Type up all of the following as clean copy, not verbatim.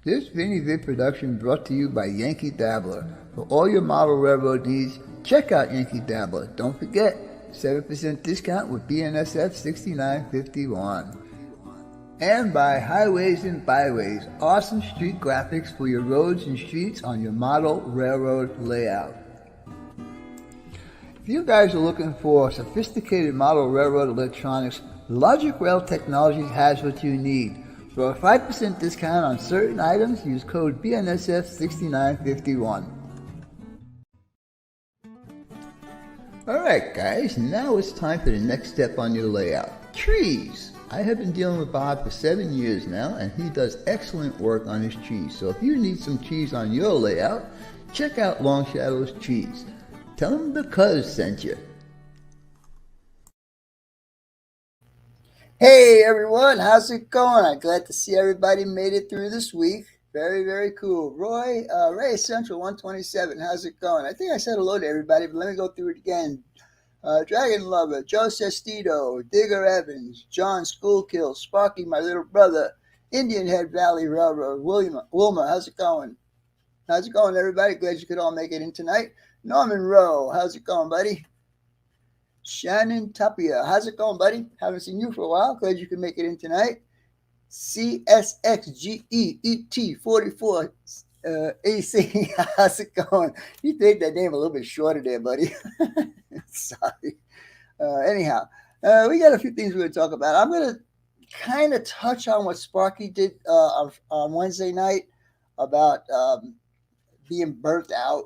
This Vinny Vid production brought to you by Yankee Dabbler. For all your model railroad needs, check out Yankee Dabbler. Don't forget, 7% discount with BNSF 6951. And by Highways and Byways, awesome street graphics for your roads and streets on your model railroad layout. If you guys are looking for sophisticated model railroad electronics, Logic Rail Technologies has what you need. For a 5% discount on certain items, use code BNSF6951. Alright guys, now it's time for the next step on your layout. Trees! I have been dealing with Bob for 7 years now, and he does excellent work on his trees. So if you need some trees on your layout, check out Long Shadow's Trees. Tell him the Cuzzz sent you. Hey everyone, how's it going? I'm glad to see everybody made it through this week. Very, very cool. Ray Central 127, how's it going? I think I said hello to everybody, but let me go through it again. Dragon Lover, Joe Sestito, Digger Evans, John Schoolkill, Sparky, my little brother, Indian Head Valley Railroad, Wilma, how's it going? How's it going, everybody? Glad you could all make it in tonight. Norman Rowe, how's it going, buddy? Shannon Tapia, how's it going, buddy? Haven't seen you for a while. Glad you can make it in tonight. CSXGEET44 AC, how's it going? You take that name a little bit shorter there, buddy. Sorry. Anyhow, we got a few things we're going to talk about. I'm going to kind of touch on what Sparky did on Wednesday night about being burnt out,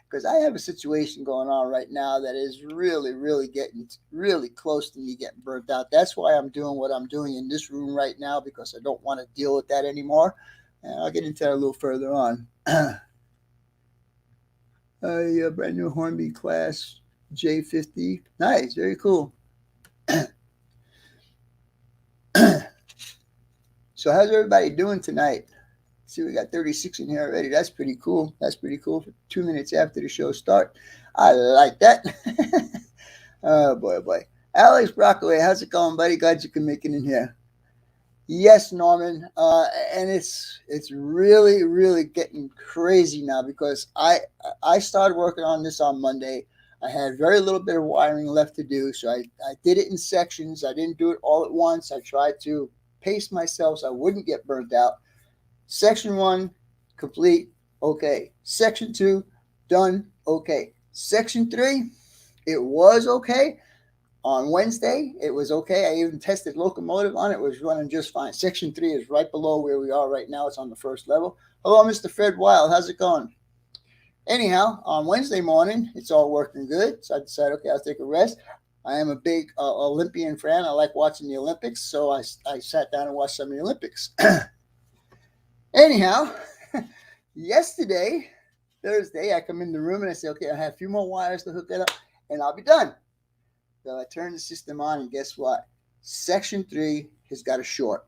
because I have a situation going on right now that is really getting really close to me getting burnt out. That's why I'm doing what I'm doing in this room right now, because I don't want to deal with that anymore. And I'll get into that a little further on. A brand new Hornby class J50. Nice, very cool. So how's everybody doing tonight? See, we got 36 in here already. That's pretty cool. That's pretty cool for 2 minutes after the show start. I like that. Oh, boy. Alex Broccoli, how's it going, buddy? Glad you can make it in here. Yes, Norman. And it's really getting crazy now, because I started working on this on Monday. I had very little bit of wiring left to do, so I did it in sections. I didn't do it all at once. I tried to pace myself so I wouldn't get burnt out. Section 1, complete, okay. Section 2, done, okay. Section 3, it was okay. On Wednesday, it was okay. I even tested locomotive on it. It was running just fine. Section 3 is right below where we are right now. It's on the first level. Hello, Mr. Fred Wild. How's it going? Anyhow, on Wednesday morning, it's all working good. So I decided, okay, I'll take a rest. I am a big Olympian fan. I like watching the Olympics. So I sat down and watched some of the Olympics. Anyhow, yesterday, Thursday, I come in the room and I say, okay, I have a few more wires to hook it up and I'll be done. So I turn the system on and guess what? Section 3 has got a short.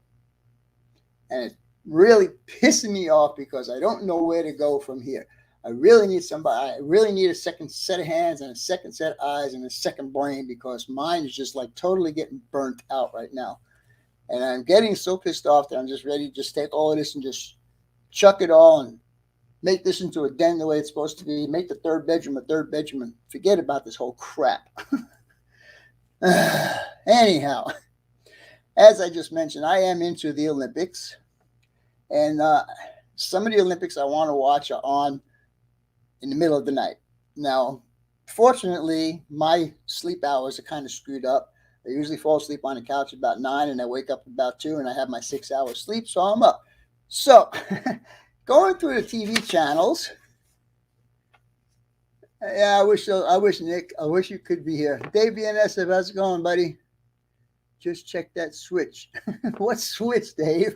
And it's really pissing me off because I don't know where to go from here. I really need somebody. I really need a second set of hands and a second set of eyes and a second brain, because mine is just like totally getting burnt out right now. And I'm getting so pissed off that I'm just ready to just take all of this and just chuck it all and make this into a den the way it's supposed to be. Make the third bedroom a third bedroom and forget about this whole crap. Anyhow, as I just mentioned, I am into the Olympics. And some of the Olympics I want to watch are on in the middle of the night. Now, fortunately, my sleep hours are kind of screwed up. I usually fall asleep on the couch about 9 and I wake up about 2 and I have my 6 hours sleep, so I'm up. So, going through the TV channels. Yeah, I wish Nick, I wish you could be here. Dave BNSF, how's it going, buddy? Just check that switch. What switch, Dave?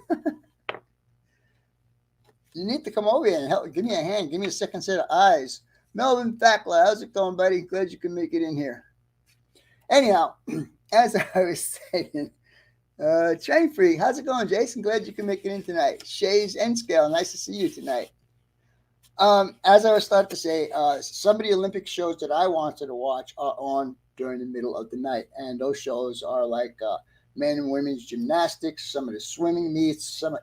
You need to come over here and help. Give me a hand. Give me a second set of eyes. Melvin Fackler, how's it going, buddy? Glad you can make it in here. Anyhow, as I was saying, Train Freak, how's it going, Jason? Glad you can make it in tonight. Shays N-Scale, nice to see you tonight. As I was starting to say, some of the Olympic shows that I wanted to watch are on during the middle of the night. And those shows are like men and women's gymnastics, some of the swimming meets, some,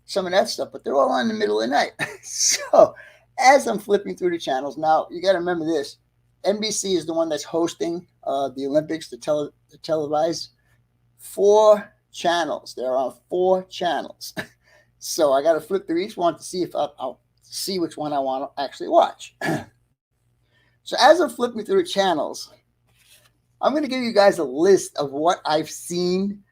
some of that stuff, but they're all on in the middle of the night. So as I'm flipping through the channels, now you got to remember this. NBC is the one that's hosting the Olympics, the televise 4 channels. There are 4 channels. So I got to flip through each one to see if I'll see which one I want to actually watch. So as I'm flipping through the channels, I'm going to give you guys a list of what I've seen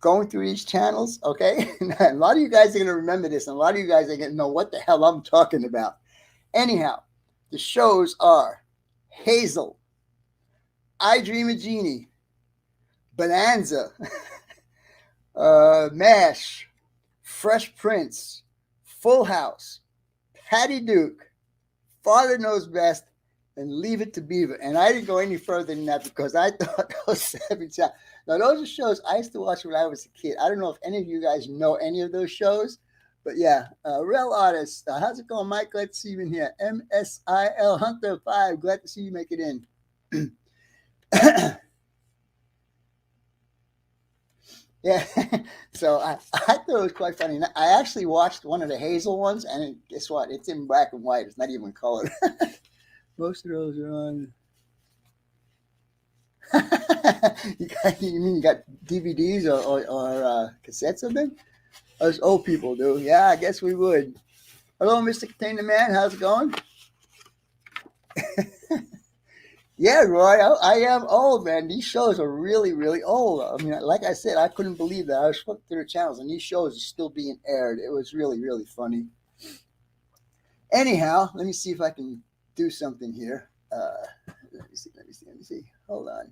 going through these channels, okay? And a lot of you guys are going to remember this, and a lot of you guys are going to know what the hell I'm talking about. Anyhow, the shows are Hazel, I Dream of Jeannie, Bonanza, MASH, Fresh Prince, Full House, Patty Duke, Father Knows Best, and Leave It to Beaver. And I didn't go any further than that because I thought those 7 channels. Now, those are shows I used to watch when I was a kid. I don't know if any of you guys know any of those shows, but yeah, Real Artist. How's it going, Mike? Glad to see you in here. MSIL Hunter 5. Glad to see you make it in. Yeah, so I thought it was quite funny. I actually watched one of the Hazel ones, and guess what? It's in black and white. It's not even colored. Most of those are on. You mean you got DVDs or cassettes of them? Us old people do. Yeah, I guess we would. Hello, Mr. Container Man. How's it going? Yeah, Roy, I am old, man. These shows are really, really old. I mean, like I said, I couldn't believe that. I was flipping through the channels, and these shows are still being aired. It was really, really funny. Anyhow, let me see if I can do something here. Let me see. Hold on.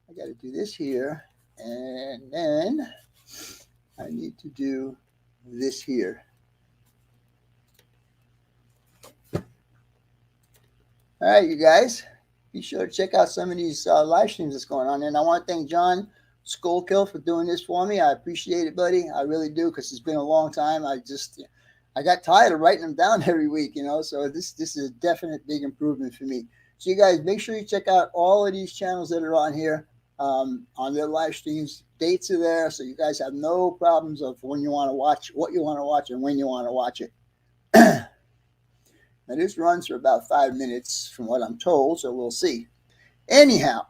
I got to do this here, and then I need to do this here. All right, you guys. Be sure to check out some of these live streams that's going on. And I want to thank John Skullkill for doing this for me. I appreciate it, buddy. I really do, because it's been a long time. I got tired of writing them down every week, so this is a definite big improvement for me. So you guys, make sure you check out all of these channels that are on here on their live streams. Dates are there, so you guys have no problems of when you want to watch, what you want to watch, and when you want to watch it. Now, this runs for about 5 minutes from what I'm told, so we'll see. Anyhow,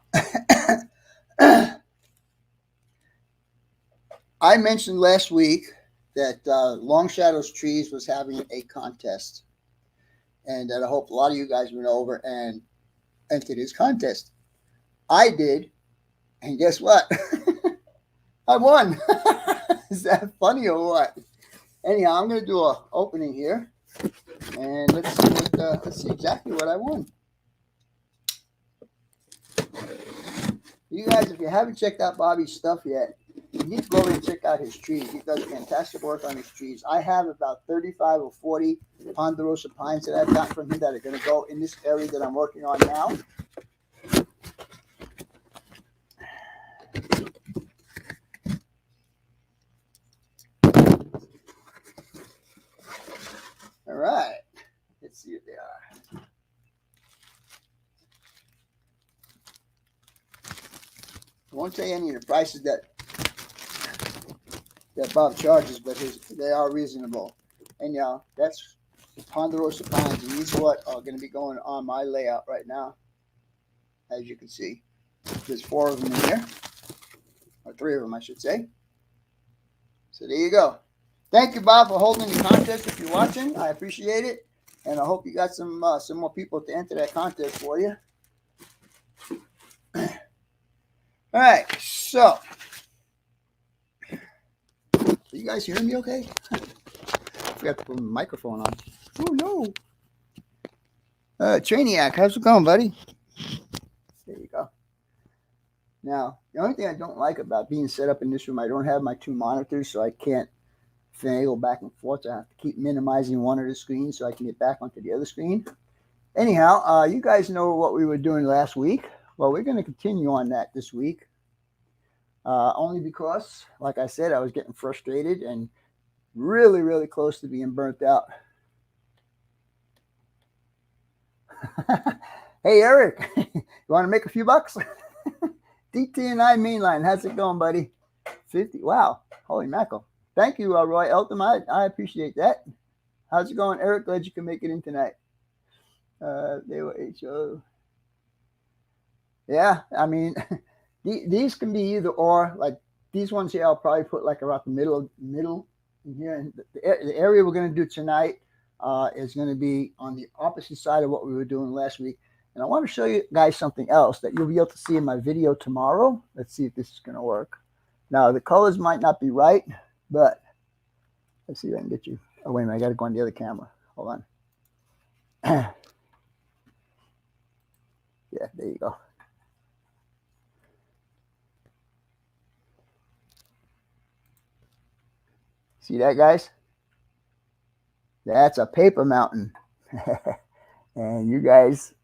I mentioned last week that Long Shadows Trees was having a contest, and that I hope a lot of you guys went over and entered his contest. I did, and guess what? I won. Is that funny or what? Anyhow, I'm going to do an opening here. And let's see exactly what I won. You guys, if you haven't checked out Bobby's stuff yet, you need to go over and check out his trees. He does fantastic work on his trees. I have about 35 or 40 ponderosa pines that I've got from him that are going to go in this area that I'm working on now. All right. Let's see what they are. I won't tell you any of the prices that Bob charges, but they are reasonable. And that's ponderosa pines, and these are what are going to be going on my layout right now. As you can see, there's 4 of them in here, or 3 of them, I should say. So there you go. Thank you, Bob, for holding the contest. If you're watching, I appreciate it. And I hope you got some more people to enter that contest for you. All right, so you guys hearing me okay? I forgot to put the microphone on. Oh, no. Trainiac, how's it going, buddy? There you go. Now, the only thing I don't like about being set up in this room, I don't have my 2 monitors, so I can't finagle back and forth. I have to keep minimizing one of the screens so I can get back onto the other screen. Anyhow, you guys know what we were doing last week. Well, we're going to continue on that this week. Only because, like I said, I was getting frustrated and really, really close to being burnt out. Hey, Eric, you want to make a few bucks? DT and I Mainline, how's it going, buddy? 50. Wow, holy mackerel. Thank you, Roy Eltham. I appreciate that. How's it going, Eric? Glad you can make it in tonight. They were HO. Yeah, I mean, these can be either or. Like these ones here, I'll probably put like around the middle in here. And the area we're going to do tonight is going to be on the opposite side of what we were doing last week. And I want to show you guys something else that you'll be able to see in my video tomorrow. Let's see if this is going to work. Now, the colors might not be right, but let's see if I can get you. Oh, wait a minute. I got to go on the other camera. Hold on. Yeah, there you go. See that, guys? That's a paper mountain. And you guys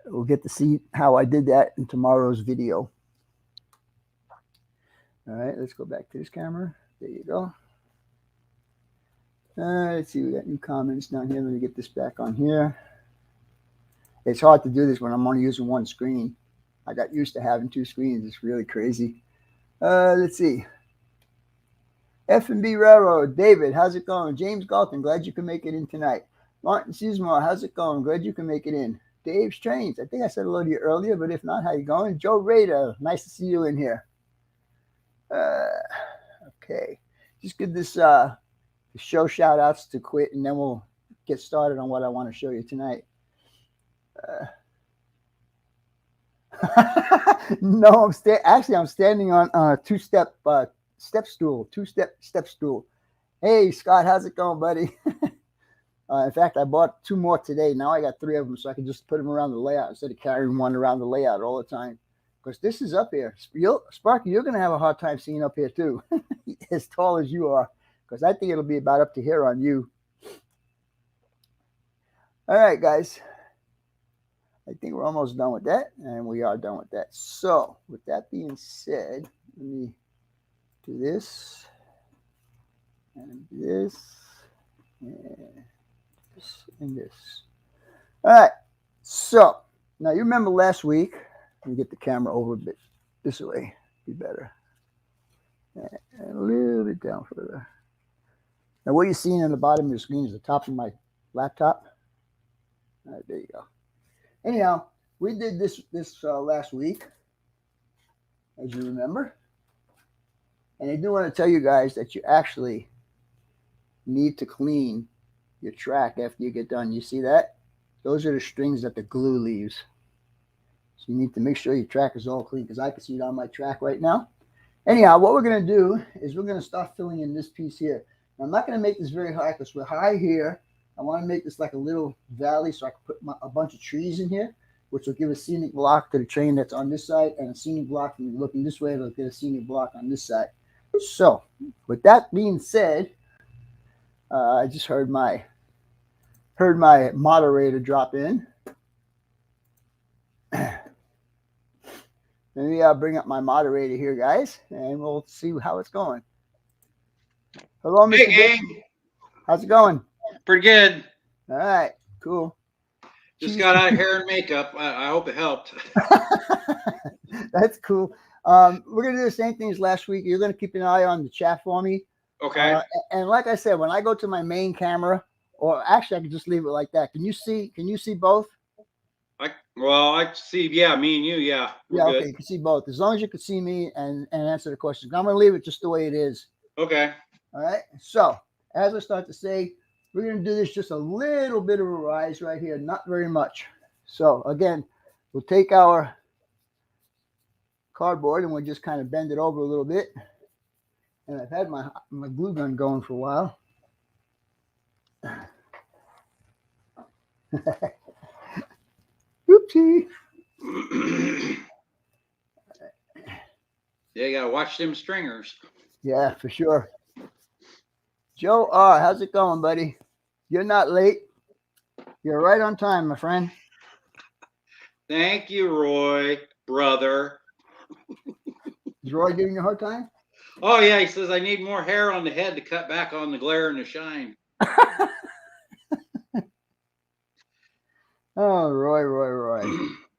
will get to see how I did that in tomorrow's video. All right, let's go back to this camera. There you go. Let's see, we got new comments down here. Let me get this back on here. It's hard to do this when I'm only using one screen. I got used to having two screens. It's really crazy. Let's see. F&B Railroad, David, how's it going? James Galton, glad you can make it in tonight. Martin Sizemore, how's it going? Glad you can make it in. Dave's Trains, I think I said hello to you earlier, but if not, how you going? Joe Rader, nice to see you in here. Okay, just give this show shout outs to quit, and then we'll get started on what I want to show you tonight. No, I'm standing on a two-step step stool. Hey, Scott, how's it going, buddy? In fact, I bought 2 more today. Now I got 3 of them, so I can just put them around the layout instead of carrying one around the layout all the time. Because this is up here. Sparky, you're going to have a hard time seeing up here, too, as tall as you are. Because I think it'll be about up to here on you. All right, guys. I think we're almost done with that, and we are done with that. So, with that being said, let me do this, and this, and this, and this. All right. So, now you remember last week, let me get the camera over a bit this way, be better. And a little bit down further. Now, what you're seeing in the bottom of your screen is the top of my laptop. All right, there you go. Anyhow, we did this last week, as you remember. And I do want to tell you guys that you actually need to clean your track after you get done. You see that? Those are the strings that the glue leaves. So you need to make sure your track is all clean, because I can see it on my track right now. Anyhow, what we're going to do is we're going to start filling in this piece here. Now, I'm not going to make this very high because we're high here. I want to make this like a little valley so I can put a bunch of trees in here, which will give a scenic block to the train that's on this side, and a scenic block from looking this way, it'll get a scenic block on this side. So, with that being said, I just heard my moderator drop in. Maybe I'll bring up my moderator here, guys, and we'll see how it's going. Hello, Mr. Hey, gang. How's it going? Pretty good. All right, cool. Just got out of hair and makeup. I hope it helped. That's cool. We're going to do the same thing as last week. You're going to keep an eye on the chat for me. Okay. And like I said, when I go to my main camera, or actually I can just leave it like that. Can you see both? I see. Yeah, me and you. Yeah. Yeah, okay. Good. You can see both. As long as you can see me and answer the questions. I'm going to leave it just the way it is. Okay. All right. So as I start to say, we're going to do this just a little bit of a rise right here, not very much. So again, we'll take our cardboard and we'll just kind of bend it over a little bit. And I've had my glue gun going for a while. Oopsie. Yeah, you gotta watch them stringers. Yeah, for sure. Joe R., how's it going, buddy? You're not late. You're right on time, my friend. Thank you, Roy, brother. Is Roy giving you a hard time? Oh yeah, he says I need more hair on the head to cut back on the glare and the shine. Oh, Roy.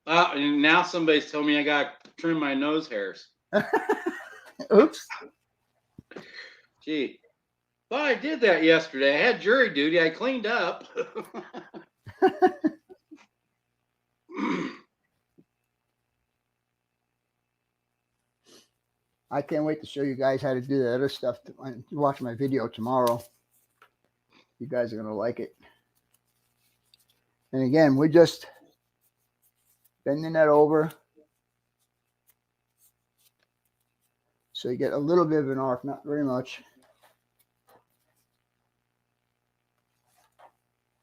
And now somebody's telling me I got to trim my nose hairs. Oops. Gee, thought I did that yesterday. I had jury duty. I cleaned up. I can't wait to show you guys how to do the other stuff. To watch my video tomorrow. You guys are going to like it. And again, we're just bending that over so you get a little bit of an arc, not very much.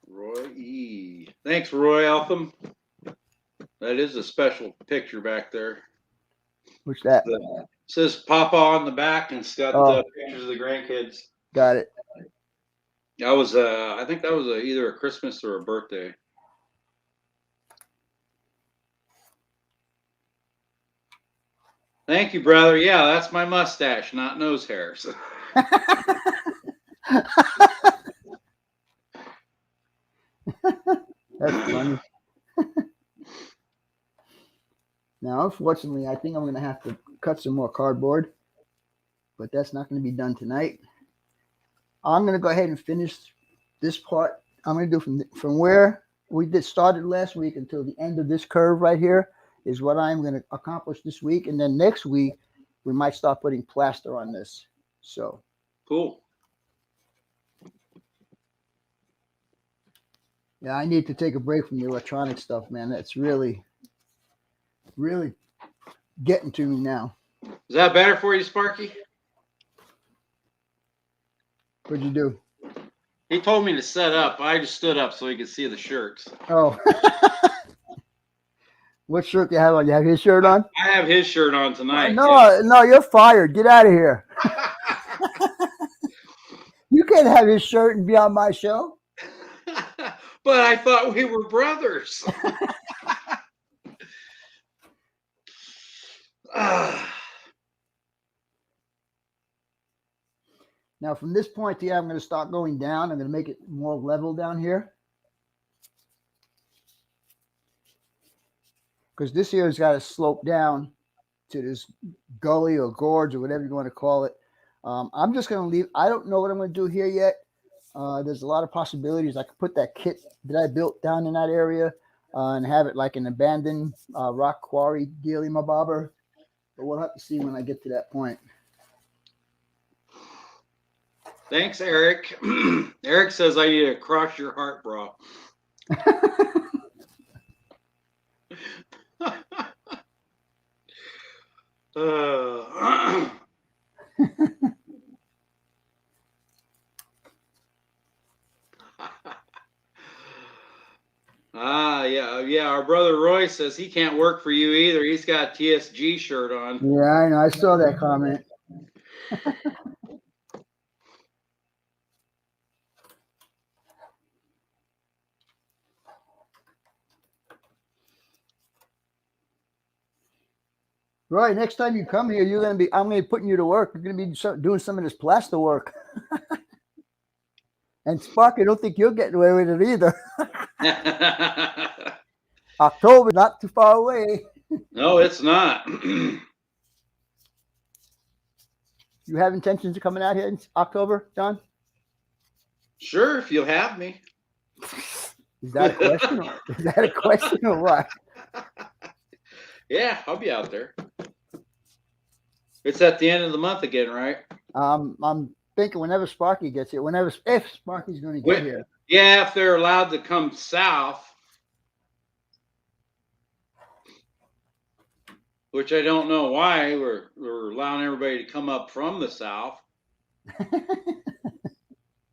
Roy E. Thanks, Roy Eltham. That is a special picture back there. What's that? It says Papa on the back, and it's got pictures of the grandkids. Got it. That was I think that was either a Christmas or a birthday. Thank you, brother. Yeah, that's my mustache, not nose hairs. That's funny. Now, unfortunately, I think I'm going to have to cut some more cardboard, but that's not going to be done tonight. I'm going to go ahead and finish this part. I'm going to do from where we started last week until the end of this curve right here is what I'm going to accomplish this week. And then next week, we might start putting plaster on this. So cool. Yeah, I need to take a break from the electronic stuff, man. That's really getting to me now. Is that better for you, Sparky? What'd you do? He told me to set up. I just stood up so he could see the shirts. Oh. What shirt do you have on? You have his shirt on? I have his shirt on tonight. No, you're fired. Get out of here. You can't have his shirt and be on my show. But I thought we were brothers. Now, from this point here, I'm going to start going down. I'm going to make it more level down here. Because this here has got to slope down to this gully or gorge or whatever you want to call it. I'm just going to leave. I don't know what I'm going to do here yet. There's a lot of possibilities. I could put that kit that I built down in that area and have it like an abandoned rock quarry dealy my bobber. But we'll have to see when I get to that point. Thanks, Eric. Eric says I need to cross your heart, bro. Yeah. Our brother Roy says he can't work for you either. He's got a TSG shirt on. Yeah, I know. I saw that comment. Roy, next time you come here, I'm going to be putting you to work. You're going to be doing some of this plaster work. And Spark, I don't think you're getting away with it either. October, not too far away. No, it's not. You have intentions of coming out here in October, John? Sure, if you'll have me. Is that a question? Is that a question or what? Yeah, I'll be out there. It's at the end of the month again, right? I'm thinking whenever Sparky gets here, if Sparky's going to get here. Yeah, if they're allowed to come south. Which I don't know why we're allowing everybody to come up from the south.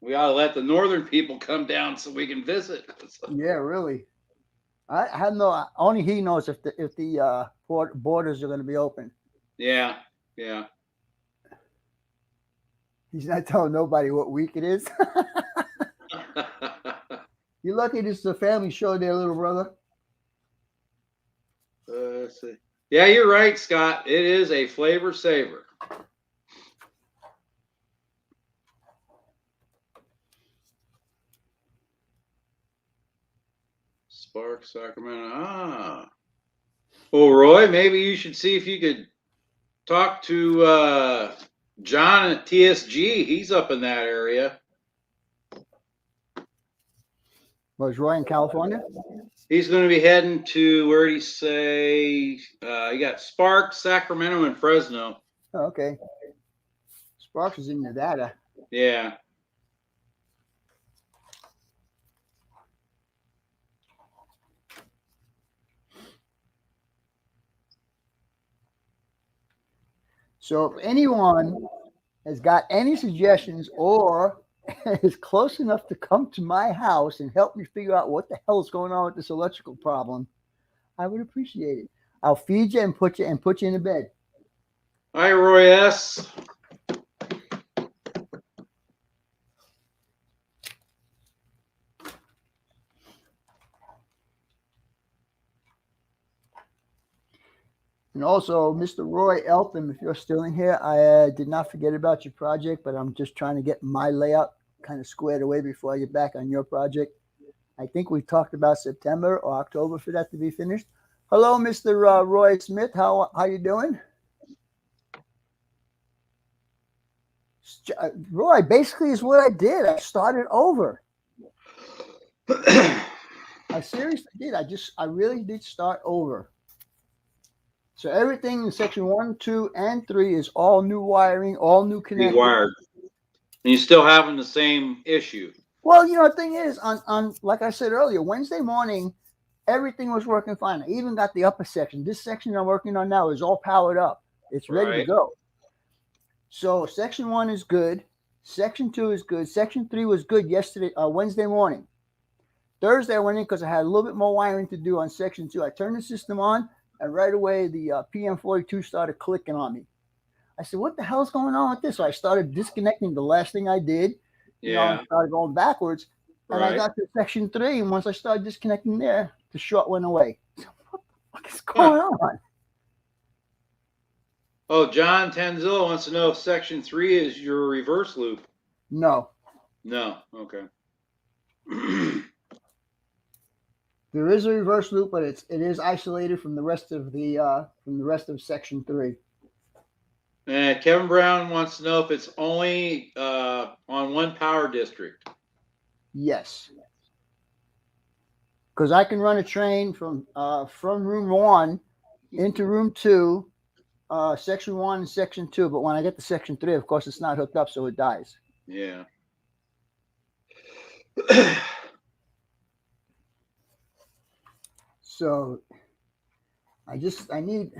We ought to let the northern people come down so we can visit. Yeah, really. I have no. Only he knows if the borders are going to be open. Yeah. He's not telling nobody what week it is. You're lucky this is a family show there, little brother. Let's see. Yeah, you're right, Scott. It is a flavor saver. Spark, Sacramento. Well, Roy, maybe you should see if you could talk to John at TSG, he's up in that area. Was Roy in California? He's going to be heading to, where did he say? You got Sparks, Sacramento, and Fresno. Oh, okay. Sparks is in Nevada. Yeah. So if anyone has got any suggestions or is close enough to come to my house and help me figure out what the hell is going on with this electrical problem, I would appreciate it. I'll feed you and put you in the bed. Hi, Roy S. And also, Mr. Roy Eltham, if you're still in here, I did not forget about your project, but I'm just trying to get my layout kind of squared away before I get back on your project. I think we talked about September or October for that to be finished. Hello, Mr. Roy Smith. How you doing? Roy, basically is what I did. I started over. I seriously did. I really did start over. So everything in section 1, 2, and 3 is all new wiring, all new connections. Rewired. And you're still having the same issue. Well, the thing is, on like I said earlier, Wednesday morning, everything was working fine. I even got the upper section. This section I'm working on now is all powered up. It's ready to go. So section 1 is good. Section 2 is good. Section 3 was good yesterday, Wednesday morning. Thursday I went in because I had a little bit more wiring to do on section 2. I turned the system on, and right away the PM42 started clicking on me. I said, "What the hell's going on with this?" So I started disconnecting. The last thing I did, I started going backwards, and I got to section 3. And once I started disconnecting there, the short went away. What the fuck is going on? Oh, John Tanzilla wants to know if section 3 is your reverse loop. No. Okay. There is a reverse loop, but it is isolated from the rest of section 3. And Kevin Brown wants to know if it's only on one power district. Yes. Because I can run a train from room 1 into room 2, section 1 and section 2. But when I get to section 3, of course, it's not hooked up, so it dies. Yeah. So I need.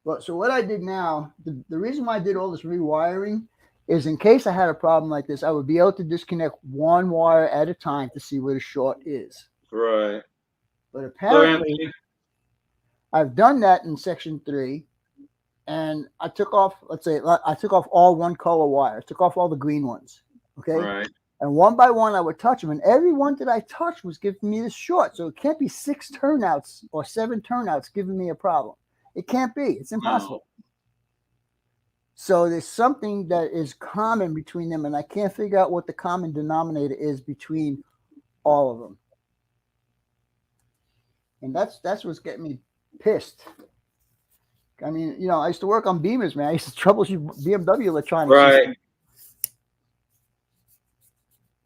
Well, so what I did now, the reason why I did all this rewiring is in case I had a problem like this, I would be able to disconnect one wire at a time to see where the short is. Right. But apparently, I've done that in section 3, and I took off, all one color wire. I took off all the green ones. Okay. Right. And one by one, I would touch them, and every one that I touched was giving me the short. So it can't be 6 turnouts or 7 turnouts giving me a problem. It can't be. It's impossible. No. So there's something that is common between them, and I can't figure out what the common denominator is between all of them. And that's what's getting me pissed. I mean, I used to work on Beamers, man. I used to troubleshoot BMW electronics. Right.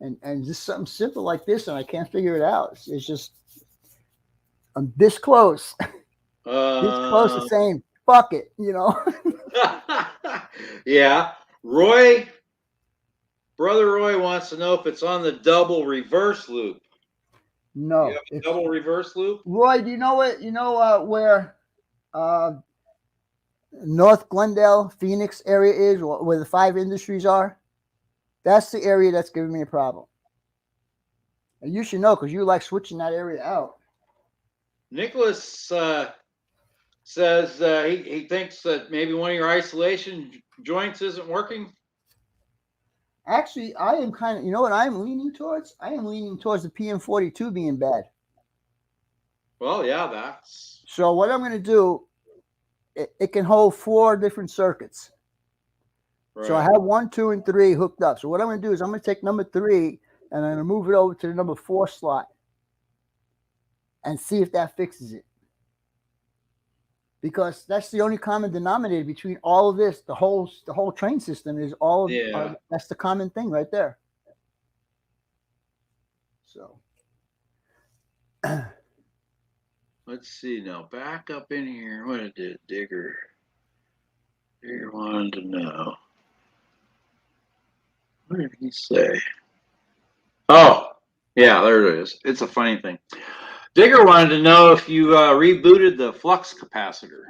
And just something simple like this, and I can't figure it out. It's just, I'm this close. This close to saying, fuck it, Yeah. Brother Roy wants to know if it's on the double reverse loop. No. Double reverse loop? Roy, do you know what, where North Glendale, Phoenix area is, where the 5 industries are? That's the area that's giving me a problem. And you should know because you like switching that area out. Nicholas says he thinks that maybe one of your isolation joints isn't working. Actually, I am kind of, what I'm leaning towards? I am leaning towards the PM42 being bad. Well, yeah, that's... So what I'm going to do, it can hold 4 different circuits. Right. So I have 1, 2, and 3 hooked up. So what I'm going to do is I'm going to take number 3 and I'm going to move it over to the number 4 slot and see if that fixes it. because that's the only common denominator between all of this. The whole train system is all of, Yeah. that's the common thing right there. So Let's see now. Back up in here. What did Digger? Digger wanted to know. What did he say? Oh, yeah, there it is. It's a funny thing. Digger wanted to know if you rebooted the flux capacitor.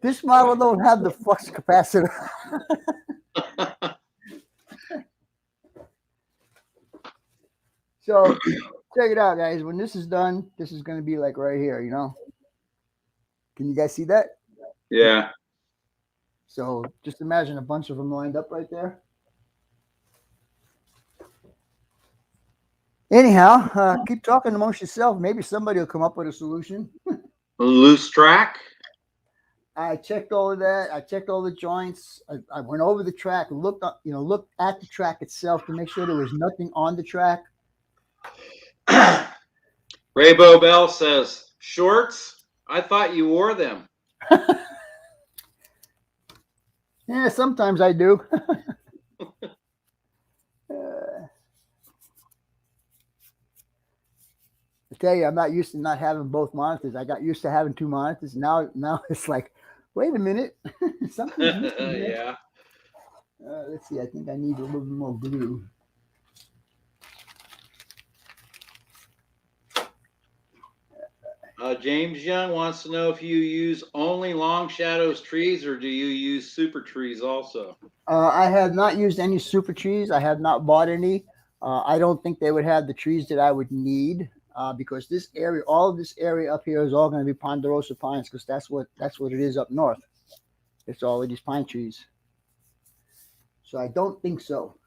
this model don't have the flux capacitor. So check it out, guys. When this is done, this is going to be like right here, you know. Can you guys see that? Yeah. So just imagine a bunch of them lined up right there. Anyhow, keep talking amongst yourself. Maybe somebody will come up with a solution. A loose track. I checked all of that. I checked all the joints. I went over the track, looked at the track itself to make sure there was nothing on the track. Raybo Bell says, shorts? I thought you wore them. Yeah, sometimes I do. I tell you, I'm not used to not having both monitors. I got used to having two monitors. Now it's like, wait a minute. Something's missing here. Yeah. Let's see. I think I need a little bit more glue. James Young wants to know if you use only long shadows trees or do you use super trees also? I have not used any super trees. I have not bought any. I don't think they would have the trees that I would need because this area, all of this area up here is all going to be ponderosa pines because that's what it is up north. It's all of these pine trees. So I don't think so.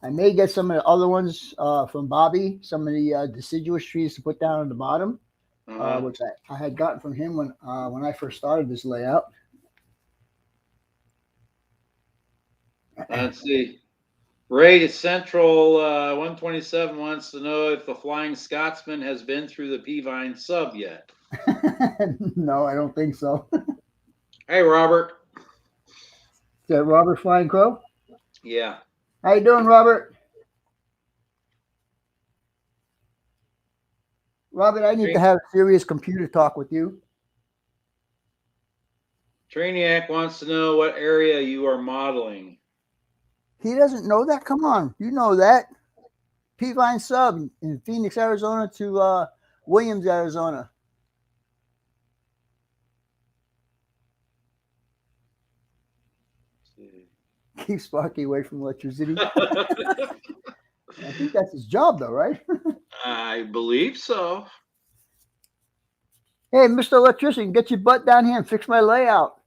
I may get some of the other ones from Bobby, some of the deciduous trees to put down on the bottom, which I had gotten from him when I first started this layout. Let's see. Ray Central 127 wants to know if the Flying Scotsman has been through the Peavine sub yet. No, I don't think so. Hey, Robert. Is that Robert Flying Crow? Yeah. How you doing, Robert? Robert, I need to have a serious computer talk with you. Trainiac wants to know what area you are modeling. He doesn't know that? Come on. You know that. Peavine sub in Phoenix, Arizona to Williams, Arizona. Keep Sparky away from electricity. I think that's his job, though, right? I believe so. Hey, Mr. Electrician, get your butt down here and fix my layout.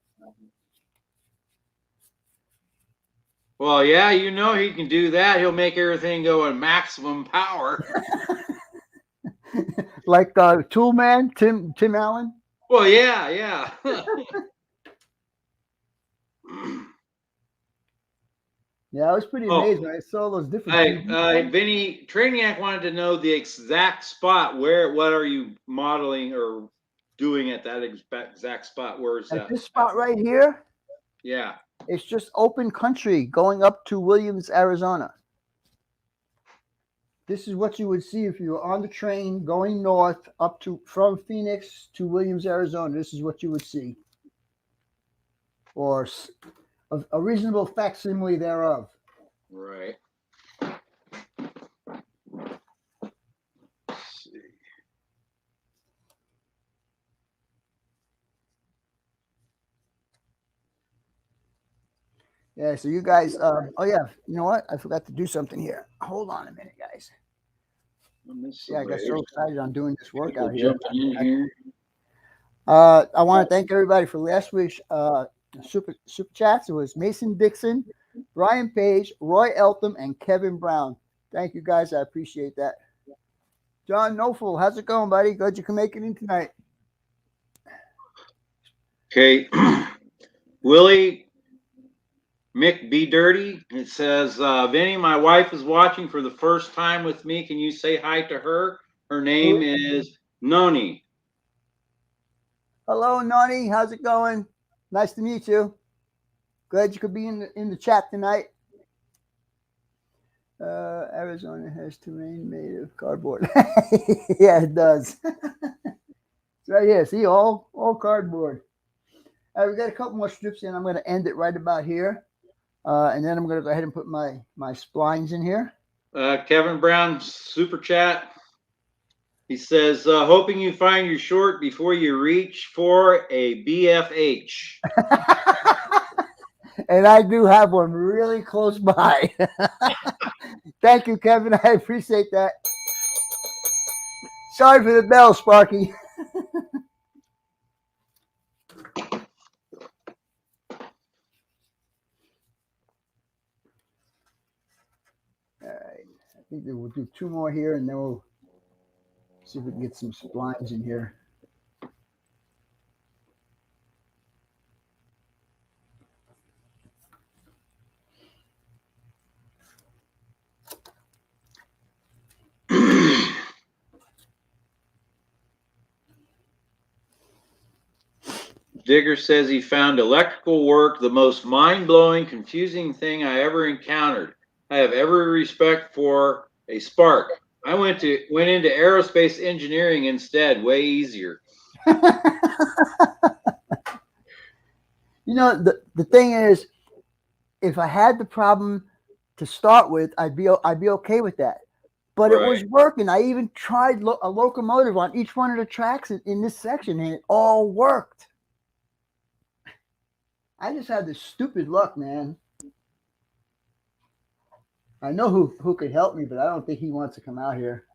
Well, yeah, you know he can do that. He'll make everything go in maximum power. Like Tool Man, Tim Allen. Well, yeah. Yeah, I was pretty amazed when I saw those different. Vinny Trainiac wanted to know the exact spot. What are you modeling or doing at that exact spot? Where is that? At this spot right here? Yeah. It's just open country going up to Williams, Arizona. This is what you would see if you were on the train going north from Phoenix to Williams, Arizona. This is what you would see. Or a reasonable facsimile thereof. Right. Let's see. Yeah, so you guys, oh yeah, you know what? I forgot to do something here. Hold on a minute, guys. Yeah, I got so excited on doing this workout here. I want to thank everybody for last week's super chats. It was Mason Dixon, Brian Page, Roy Eltham, and Kevin Brown. Thank you guys. I appreciate that. John Nofel, how's it going, buddy? Glad you can make it in tonight. Okay. Willie Mick B. Dirty. It says, Vinny, my wife is watching for the first time with me. Can you say hi to her? Her name is Noni. Hello, Nani. How's it going? Nice to meet you. Glad you could be in the chat tonight. Arizona has terrain made of cardboard. Yeah, it does. It's right here. See, all cardboard. All right, we got a couple more strips in. I'm going to end it right about here. And then I'm going to go ahead and put my splines in here. Kevin Brown, super chat. He says, hoping you find your short before you reach for a BFH. And I do have one really close by. Thank you, Kevin. I appreciate that. Sorry for the bell, Sparky. All right. I think that we'll do two more here, and then we'll see if we can get some splines in here. Digger says he found electrical work the most mind-blowing, confusing thing I ever encountered. I have every respect for a spark. I went into aerospace engineering instead, way easier. You know, the thing is, if I had the problem to start with, I'd be okay with that. But It was working. I even tried a locomotive on each one of the tracks in this section, and it all worked. I just had this stupid luck, man. I know who could help me, but I don't think he wants to come out here.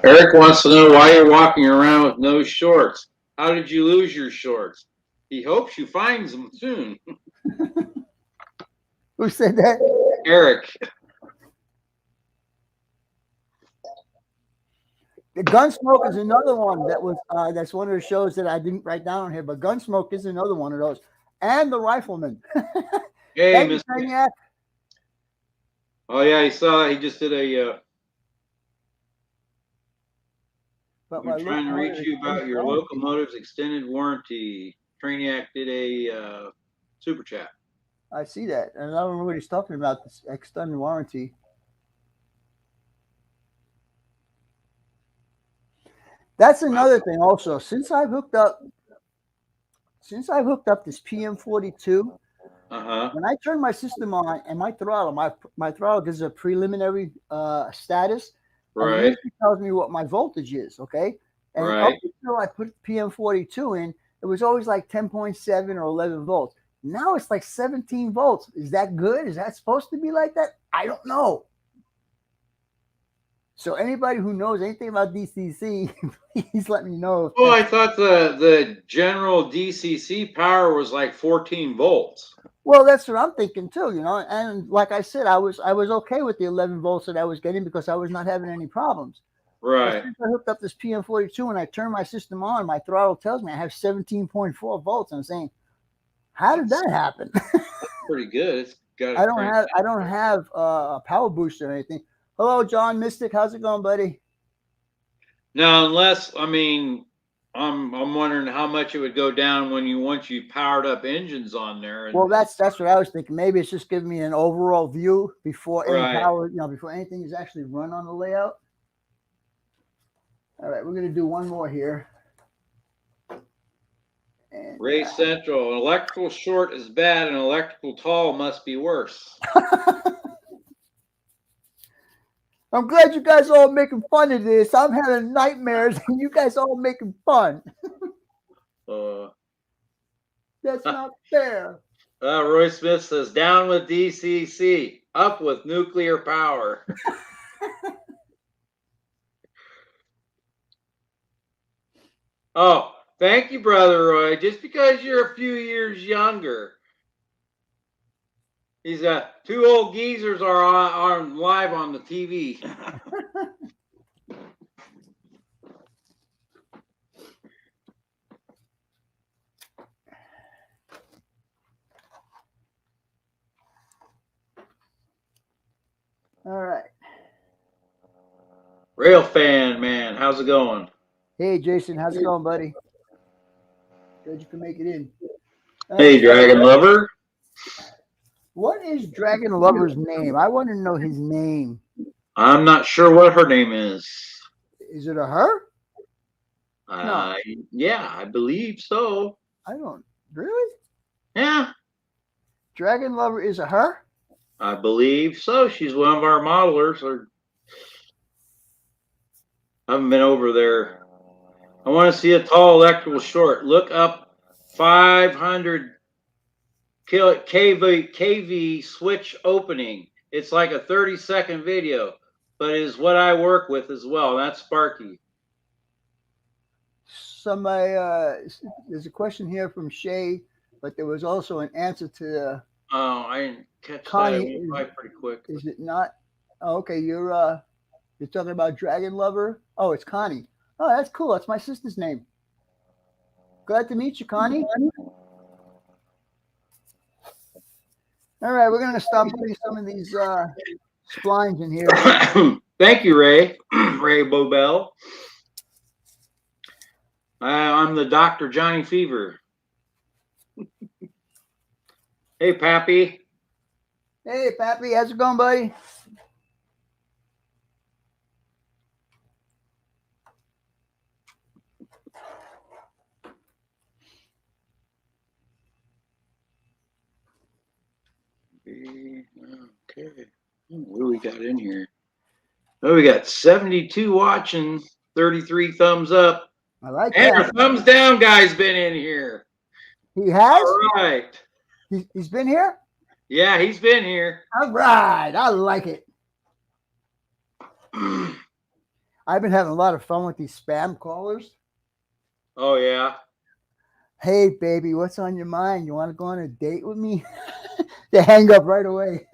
Eric wants to know why you're walking around with no shorts. How did you lose your shorts? He hopes you find them soon. Who said that? Eric. The Gunsmoke is another one that's one of the shows that I didn't write down on here, but Gunsmoke is another one of those. And The Rifleman. Hey, Mr. Oh, yeah, he saw he just did a we're trying to reach you about your locomotive's extended warranty. Trainiac did a super chat. I see that. And I don't know what he's talking about, this extended warranty. That's another thing also. Since I've hooked up this PM42, when I turn my system on and my throttle gives a preliminary status, and it tells me what my voltage is, okay? And up until I put PM42 in, it was always like 10.7 or 11 volts. Now it's like 17 volts. Is that good? Is that supposed to be like that? I don't know. So anybody who knows anything about DCC, please let me know. Oh, I thought the general DCC power was like 14 volts. Well, that's what I'm thinking too, you know. And like I said, I was okay with the 11 volts that I was getting because I was not having any problems. Right. Since I hooked up this PM42 and I turn my system on, my throttle tells me I have 17.4 volts. I'm saying, how did that happen? That's pretty good. I don't have a power booster or anything. Hello, John Mystic. How's it going, buddy? Now, unless, I mean, I'm wondering how much it would go down once you powered up engines on there. Well, that's what I was thinking. Maybe it's just giving me an overall view before any power, before anything is actually run on the layout. All right, we're going to do one more here. And, Ray Central, an electrical short is bad, an electrical tall must be worse. I'm glad you guys all making fun of this. I'm having nightmares and you guys all making fun. That's not fair. Roy Smith says, down with DCC, up with nuclear power. Oh, thank you, Brother Roy. Just because you're a few years younger. He's two old geezers are on live on the TV. All right. Rail fan, man. How's it going? Hey, Jason, how's it going, buddy? Glad you can make it in. Hey, Dragon Lover. What is Dragon Lover's name? I want to know his name. I'm not sure what her name is. Is it a her? Yeah, I believe so. I don't really. Yeah, Dragon Lover is a her? I believe so. She's one of our modelers. I haven't been over there. I want to see a tall electrical short. Look up 500 kV switch opening. It's like a 30-second video, but it is what I work with as well. And that's Sparky. Somebody, there's a question here from Shay, but there was also an answer to. I didn't catch Connie, that. I went by pretty quick. Is it not? Oh, okay, you're talking about Dragon Lover. Oh, it's Connie. Oh, that's cool. That's my sister's name. Glad to meet you, Connie. All right, we're gonna stop putting some of these splines in here. Thank you, Ray. Ray Bobel. I'm the Dr. Johnny Fever. Hey, Pappy. Hey, Pappy, how's it going, buddy? Okay. What do we got in here? Oh, we got 72 watching, 33 thumbs up. I like and that. our thumbs down guy's been in here. He has? All right. He's been here? Yeah, he's been here. All right. I like it. I've been having a lot of fun with these spam callers. Oh, yeah. Hey, baby, what's on your mind? You want to go on a date with me? They hang up right away.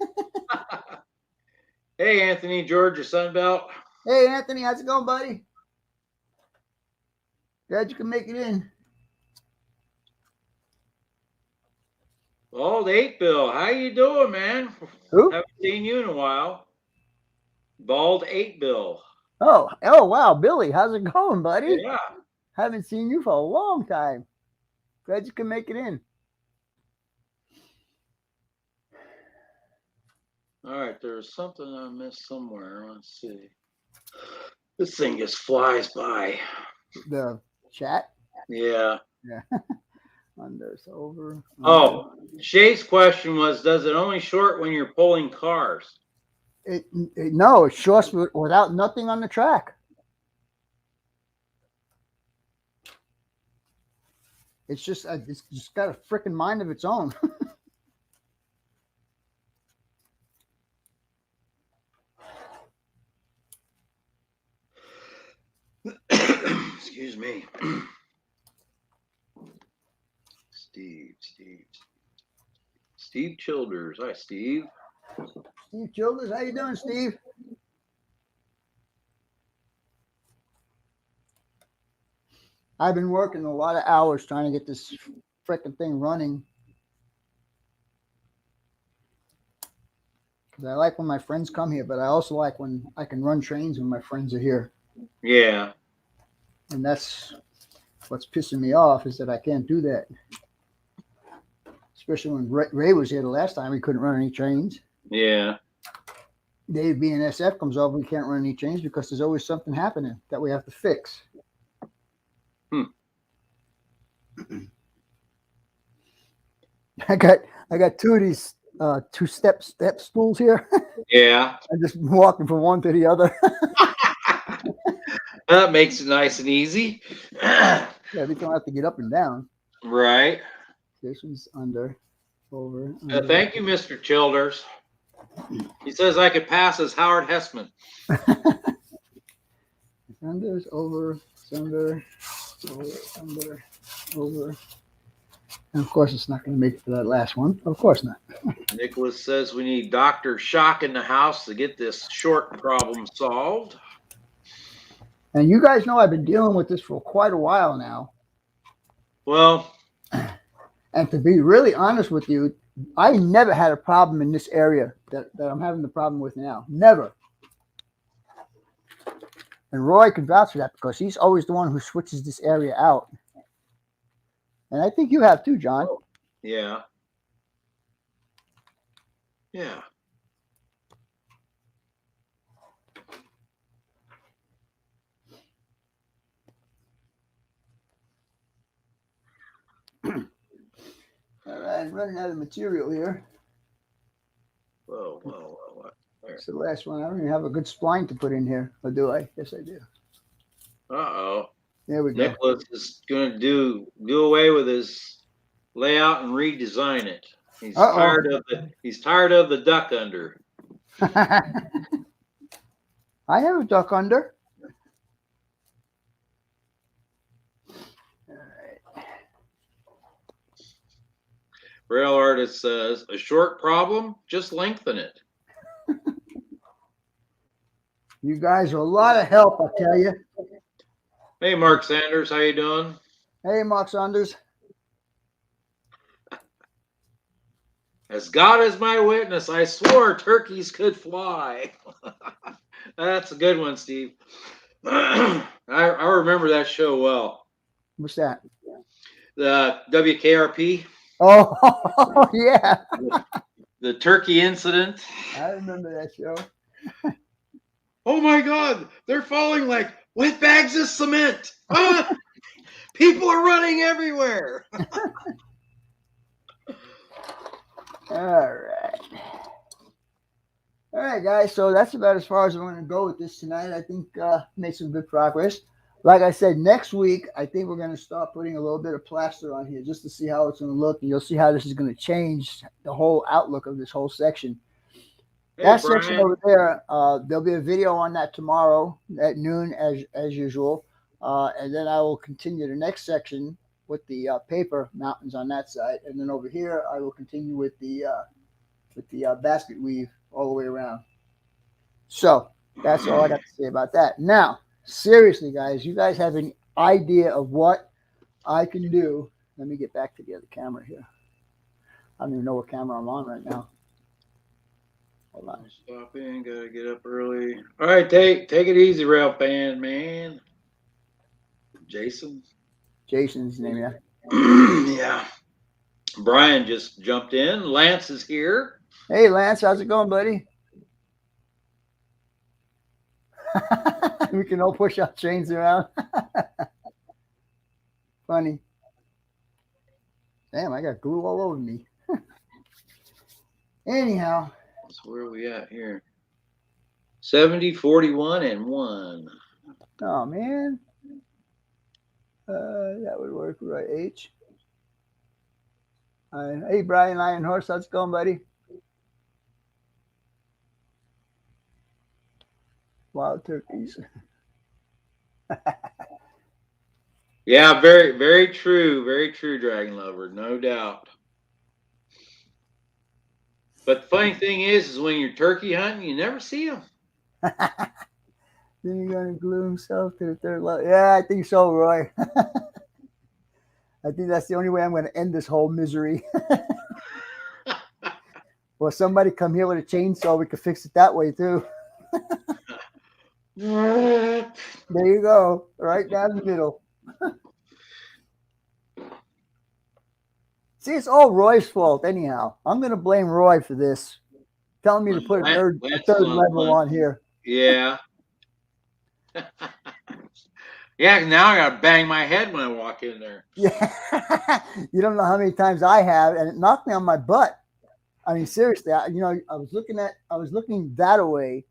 Hey, Anthony, Georgia Sunbelt. Hey, Anthony, how's it going, buddy? Glad you can make it in. Bald 8-Bill, how you doing, man? Who? Haven't seen you in a while. Bald 8-Bill. Oh, wow, Billy, how's it going, buddy? Yeah. Haven't seen you for a long time. Glad you can make it in. All right, there's something I missed somewhere. Let's see. This thing just flies by. The chat? Yeah. Yeah. Under, over. Oh, Shay's question was, does it only short when you're pulling cars? No, it shorts without nothing on the track. It's just got a freaking mind of its own. Excuse me. Steve Childers. Hi, Steve. Steve Childers, how you doing, Steve? I've been working a lot of hours trying to get this freaking thing running. Because I like when my friends come here, but I also like when I can run trains when my friends are here. Yeah. And that's what's pissing me off, is that I can't do that. Especially when Ray was here the last time, we couldn't run any trains. Yeah. Dave BNSF comes over, we can't run any trains because there's always something happening that we have to fix. I got two of these two step stools here. Yeah. I'm just walking from one to the other. That makes it nice and easy. Yeah, we don't have to get up and down. Right. This one's under, over. Thank you, Mr. Childers. He says I could pass as Howard Hessman. Under, over, under, over. And of course, it's not going to make it to that last one. Of course not. Nicholas says we need Dr. Shock in the house to get this short problem solved. And you guys know I've been dealing with this for quite a while now. Well, and to be really honest with you, I never had a problem in this area that I'm having the problem with now. Never. And Roy can vouch for that because he's always the one who switches this area out. And I think you have too, John. Yeah. Yeah. All right, I'm running out of material here. Whoa. There. It's the last one. I don't even have a good spline to put in here. Or do I? Yes, I do. Uh-oh. There we go. Nicholas is going to do away with his layout and redesign it. He's tired of the duck under. I have a duck under. All right. Rail artist says, a short problem, just lengthen it. You guys are a lot of help, I tell you. Hey, Mark Sanders, how you doing? Hey, Mark Saunders. As God is my witness, I swore turkeys could fly. That's a good one, Steve. I remember that show well. What's that? The WKRP. Oh, yeah. The turkey incident. I remember that show. Oh my God, they're falling like wet bags of cement. People are running everywhere. All right, guys. So that's about as far as I'm going to go with this tonight. I think made some good progress. Like I said, next week, I think we're going to start putting a little bit of plaster on here just to see how it's going to look. And you'll see how this is going to change the whole outlook of this whole section. Hey, that Brian. section over there, there'll be a video on that tomorrow at noon as usual. And then I will continue the next section with the paper mountains on that side. And then over here, I will continue with the basket weave all the way around. So that's all I got to say about that. Now, seriously, guys, you guys have an idea of what I can do. Let me get back to the other camera here. I don't even know what camera I'm on right now. Hold on. Stop in, gotta get up early. All right, take it easy, rail fan, man. Jason's name, yeah. Yeah. Brian just jumped in. Lance is here. Hey, Lance, how's it going, buddy? We can all push our chains around. Funny. Damn, I got glue all over me. Anyhow. So where are we at here? 70, 41, and 1. Oh, man. That would work, right? H. Hey, Brian Iron Horse, how's it going, buddy? Wild turkeys. Yeah, very, very true. Very true, Dragon Lover. No doubt. But the funny thing is when you're turkey hunting, you never see them. Then you're going to glue himself to the third level. Yeah, I think so, Roy. I think that's the only way I'm going to end this whole misery. Well, somebody come here with a chainsaw. We could fix it that way, too. There you go. Right down the middle. See, it's all Roy's fault anyhow. I'm going to blame Roy for this. Telling me to put a third level on here. Yeah. Yeah, now I got to bang my head when I walk in there. Yeah. You don't know how many times I have, and it knocked me on my butt. I mean, seriously, I was looking that way,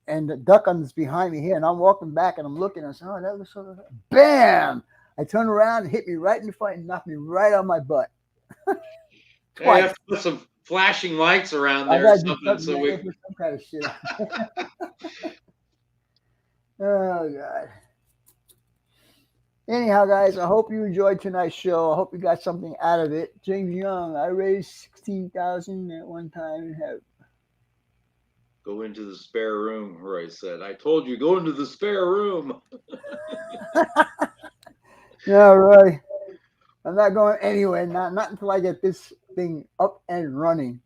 and the duck is behind me here, and I'm walking back, and I'm looking, and I said, oh, that looks so, bam! I turned around and hit me right in the front and knocked me right on my butt. Twice. You have to put some flashing lights around there or something. So we some kind of shit. Oh, God. Anyhow, guys, I hope you enjoyed tonight's show. I hope you got something out of it. James Young, I raised $16,000 at one time and have. Go into the spare room, Roy said. I told you, go into the spare room. Yeah, Roy. I'm not going anywhere. Not until I get this thing up and running.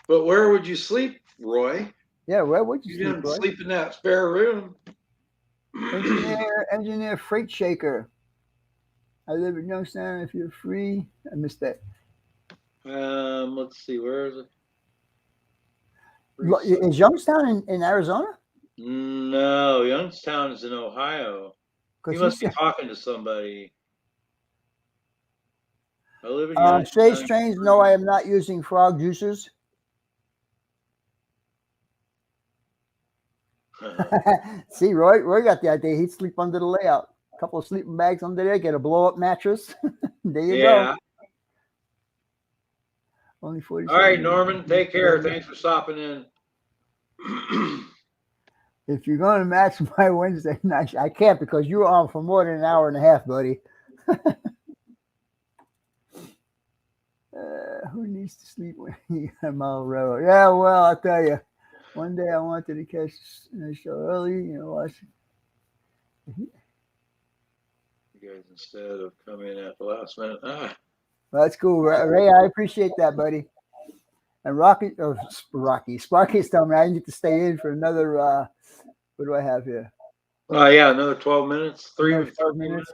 But where would you sleep, Roy? Yeah, where would you You sleep, didn't Roy? sleep in that spare room. Engineer Freight Shaker. I live in Youngstown. If you're free, I missed that. Let's see, where is it? Is Youngstown in Arizona? No, Youngstown is in Ohio. He Because must be talking to somebody. I live in Shay Youngstown. Strange. No, I am not using frog juices. See, Roy got the idea. He'd sleep under the layout. A couple of sleeping bags under there. Get a blow up mattress. There you go. Only 40. All right, Norman. Take care. Thanks for stopping in. If you're going to match my Wednesday night, I can't because you were on for more than an hour and a half, buddy. Who needs to sleep when you got a mile railroad? Yeah, well, I'll tell you. One day I wanted to catch a show early, watch. You guys, instead of coming in at the last minute. Well, that's cool, Ray. I appreciate that, buddy. And Sparky's telling me I need to stay in for another. What do I have here? Yeah, another 12 minutes. 12 minutes.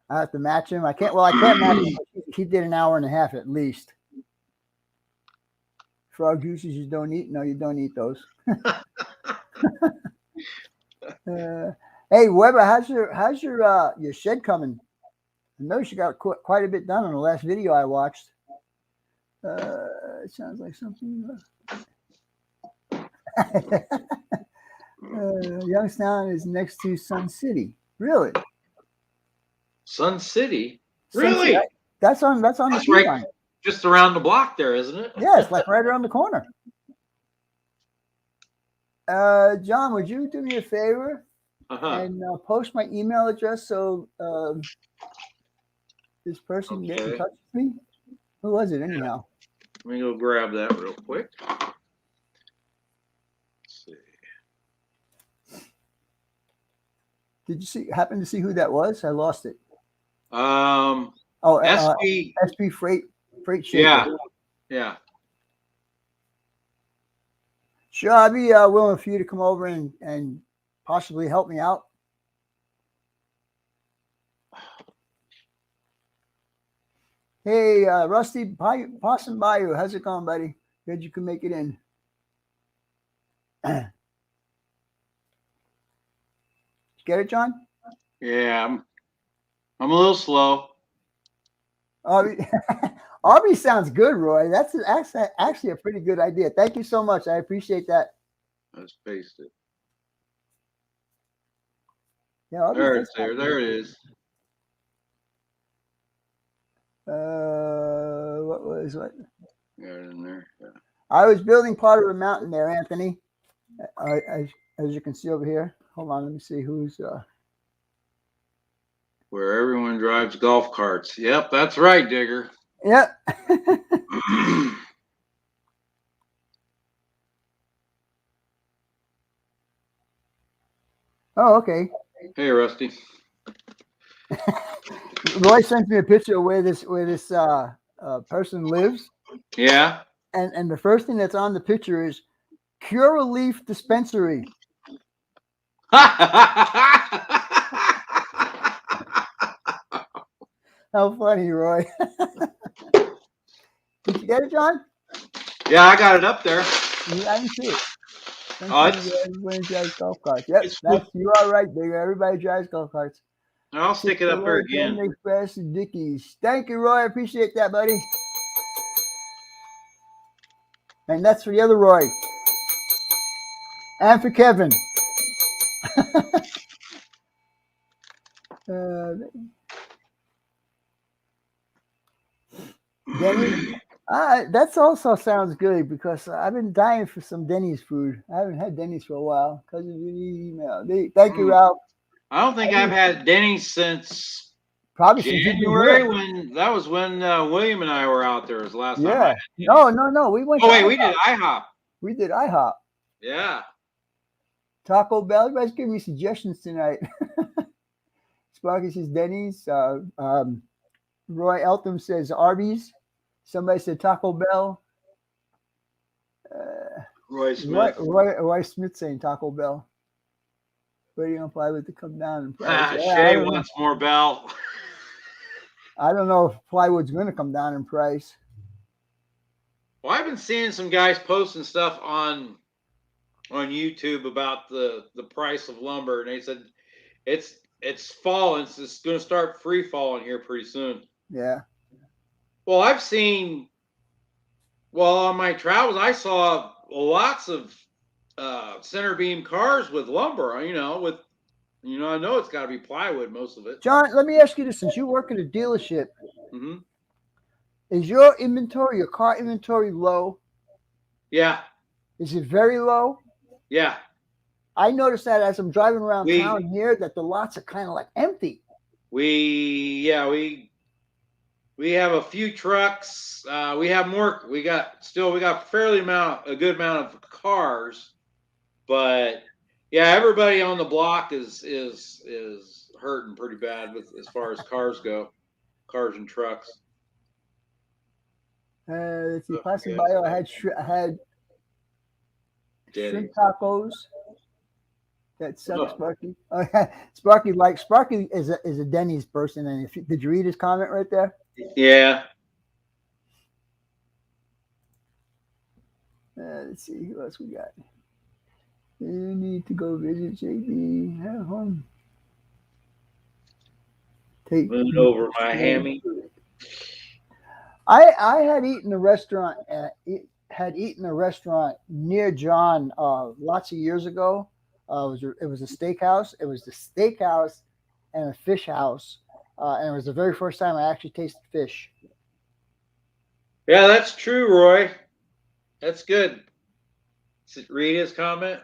I have to match him. I can't match him. He did an hour and a half at least. Frog juices you don't eat? No, you don't eat those. Hey, Weber, how's your shed coming? I noticed you got quite a bit done on the last video I watched. It sounds like something. Youngstown is next to Sun City. Really? Sun City? Really? City, that's on the right, line. Just around the block there, isn't it? Yeah, it's like right around the corner. John, would you do me a favor and post my email address so this person get in touch with me? Who was it anyhow? Let me go grab that real quick. Let's see. Did you happen to see who that was? I lost it. SP Freight Shaker. Yeah. Sure, I'd be willing for you to come over and possibly help me out. Hey, Rusty Possum Bayou, how's it going, buddy? Good you can make it in. Did you get it, John? Yeah, I'm a little slow. Arby sounds good, Roy. That's actually a pretty good idea. Thank you so much. I appreciate that. Let's paste it. Yeah, there it is. What was what? Got it in there. Yeah. I was building part of a mountain there, Anthony. As you can see over here. Hold on, let me see who's. Where everyone drives golf carts. Yep, that's right, Digger. Yep. Oh, okay. Hey, Rusty. Roy sent me a picture of where this person lives. Yeah. And the first thing that's on the picture is Cure Relief Dispensary. How funny, Roy. Did you get it, John? Yeah, I got it up there. Yeah, I didn't see it. Everybody drives golf carts. Yep, you are right, Big. Everybody drives golf carts. I'll stick it up there again. Express Dickies. Thank you, Roy. I appreciate that, buddy. And that's for the other Roy. And for Kevin. Denny. That also sounds good because I've been dying for some Denny's food. I haven't had Denny's for a while because of the email. Thank you, Ralph. I don't think I've had Denny's since probably January when William and I were out there. Was the last time. No. We went. Oh wait, we did IHOP. We did IHOP. Yeah. Taco Bell. Everybody's giving me suggestions tonight. Sparky says Denny's. Roy Eltham says Arby's. Somebody said Taco Bell. Roy Smith. Roy Smith saying Taco Bell. Waiting on plywood to come down in price. Shay wants more Bell. I don't know if plywood's going to come down in price. Well, I've been seeing some guys posting stuff on YouTube about the price of lumber, and they said it's falling. It's going to start free falling here pretty soon. Yeah. Well, on my travels, I saw lots of center beam cars with lumber. I know it's got to be plywood, most of it. John, let me ask you this: since you work at a dealership, Mm-hmm. Is your car inventory low? Yeah. Is it very low? Yeah. I noticed that as I'm driving around town here, that the lots are kind of like empty. We have a few trucks. We have more. We got a good amount of cars, but yeah, everybody on the block is hurting pretty bad as far as cars and trucks. Let's see, passing by, I had shrimp tacos. That sucks, Sparky. Oh, yeah. Sparky is a Denny's person. And did you read his comment right there? Yeah. Let's see who else we got. You need to go visit JB at home. Moon over my hammy. I had eaten a restaurant. Had eaten a restaurant near John lots of years ago. It was a steakhouse. It was the steakhouse and a fish house, and it was the very first time I actually tasted fish. Yeah, that's true, Roy. That's good. Read his comment.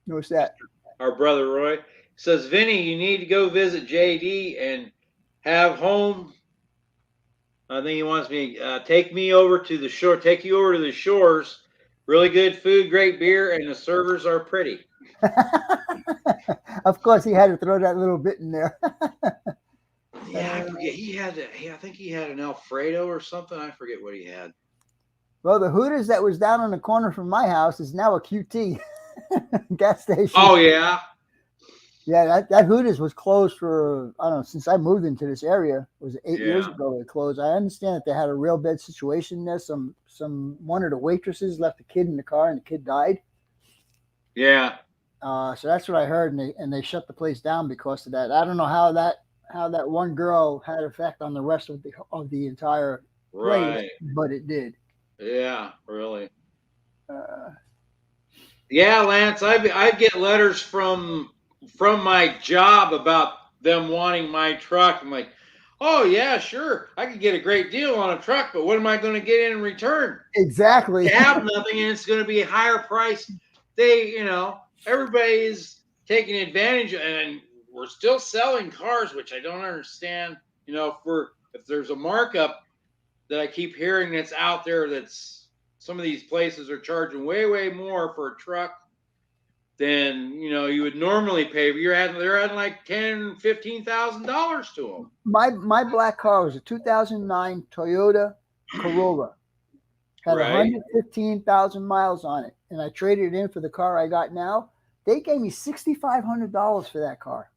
What's that? Our brother Roy says, Vinny, you need to go visit JD and have home. I think he wants me take you over to the shores. Really good food, great beer, and the servers are pretty. Of course, he had to throw that little bit in there. Yeah, I forget. I think he had an Alfredo or something. I forget what he had. Well, the Hooters that was down on the corner from my house is now a QT gas station. Oh, yeah? Yeah, that Hooters was closed for, I don't know, since I moved into this area. It was 8 years ago it closed. I understand that they had a real bad situation there. One of the waitresses left a kid in the car and the kid died. Yeah. So that's what I heard, and they shut the place down because of that. I don't know how that one girl had effect on the rest of the entire place, but it did. Yeah, really. Yeah, Lance, I get letters from my job about them wanting my truck. I'm like, oh yeah, sure, I could get a great deal on a truck, but what am I going to get in return? Exactly. You have nothing, and it's going to be a higher price. Everybody's taking advantage, and we're still selling cars, which I don't understand. If there's a markup that I keep hearing that's out there, that's some of these places are charging way, way more for a truck than you would normally pay. They're adding like $10,000, $15,000 to them. My black car was a 2009 Toyota Corolla. Had 115,000 miles on it, and I traded it in for the car I got now. They gave me $6,500 for that car.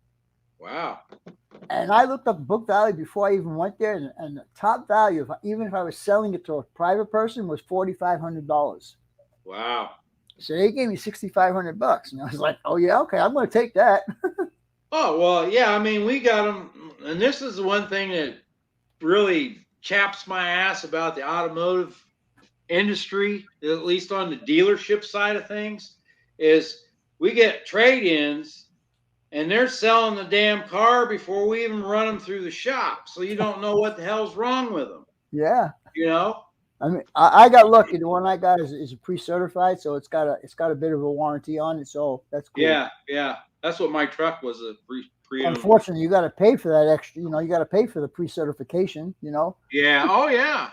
Wow. And I looked up book value before I even went there, and the top value, even if I was selling it to a private person, was $4,500. Wow. So they gave me $6,500, and I was like, "Oh yeah, okay, I'm going to take that." Oh well, yeah. I mean, we got them, and this is the one thing that really chaps my ass about the automotive industry, at least on the dealership side of things, is we get trade-ins, and they're selling the damn car before we even run them through the shop, so you don't know what the hell's wrong with them. Yeah. I mean, I got lucky. The one I got is pre-certified, so it's got a bit of a warranty on it, so that's cool. Yeah. That's what my truck was, a pre. Unfortunately, you got to pay for that extra. You got to pay for the pre-certification. Yeah. Oh yeah.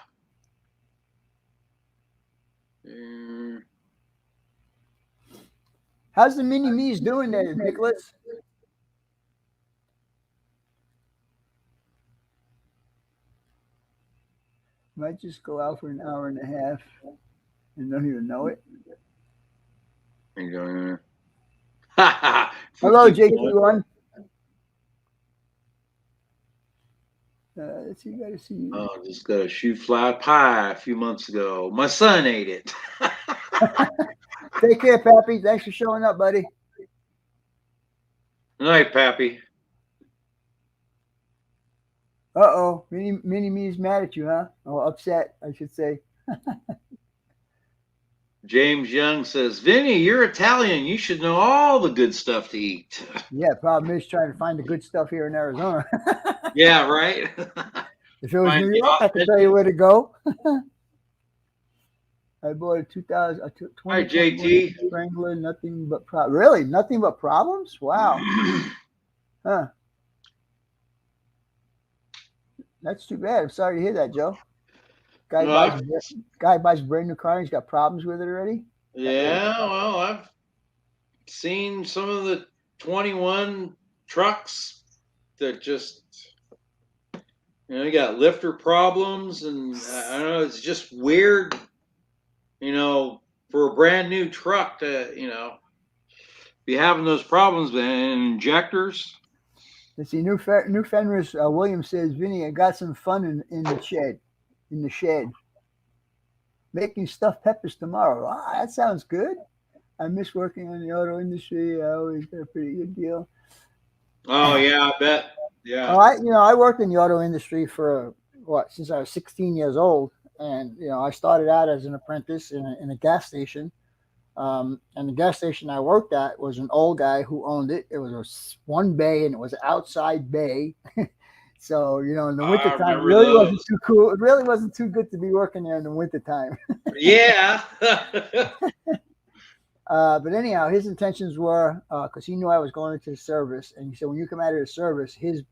How's the mini me's doing there, Nicholas? Might just go out for an hour and a half and don't even know it. And go, if we Hello, keep going. JT1. Let's see, you gotta see you. Oh, just got a shoe fly pie a few months ago. My son ate it. Take care, Pappy. Thanks for showing up, buddy. Good night, Pappy. Uh-oh. Mini Me's mad at you, huh? Oh, upset, I should say. James Young says, Vinny, you're Italian. You should know all the good stuff to eat. Yeah, problem is trying to find the good stuff here in Arizona. Yeah, right? If it was Find New the York, I could tell you where to go. I bought a 2020 Hi, JT. Wrangler, nothing but really nothing but problems. Wow, huh? That's too bad. I'm sorry to hear that, Joe. Guy buys a brand new car and he's got problems with it already. Yeah, well, I've seen some of the 21 trucks that just, you got lifter problems, and I don't know, it's just weird, for a brand new truck to, be having those problems and injectors. Let's see, new Fenris Williams says, Vinny, I got some fun in the shed. Making stuffed peppers tomorrow. That sounds good. I miss working on the auto industry. I always got a pretty good deal. Oh yeah, I bet. Yeah. I worked in the auto industry for since I was 16 years old, and I started out as an apprentice in a gas station. And the gas station I worked at was an old guy who owned it. It was one bay and it was outside bay. So, in the wintertime, it really wasn't too cool. It really wasn't too good to be working there in the wintertime. Yeah. But anyhow, his intentions were, because he knew I was going into the service, and he said, when you come out of the service, his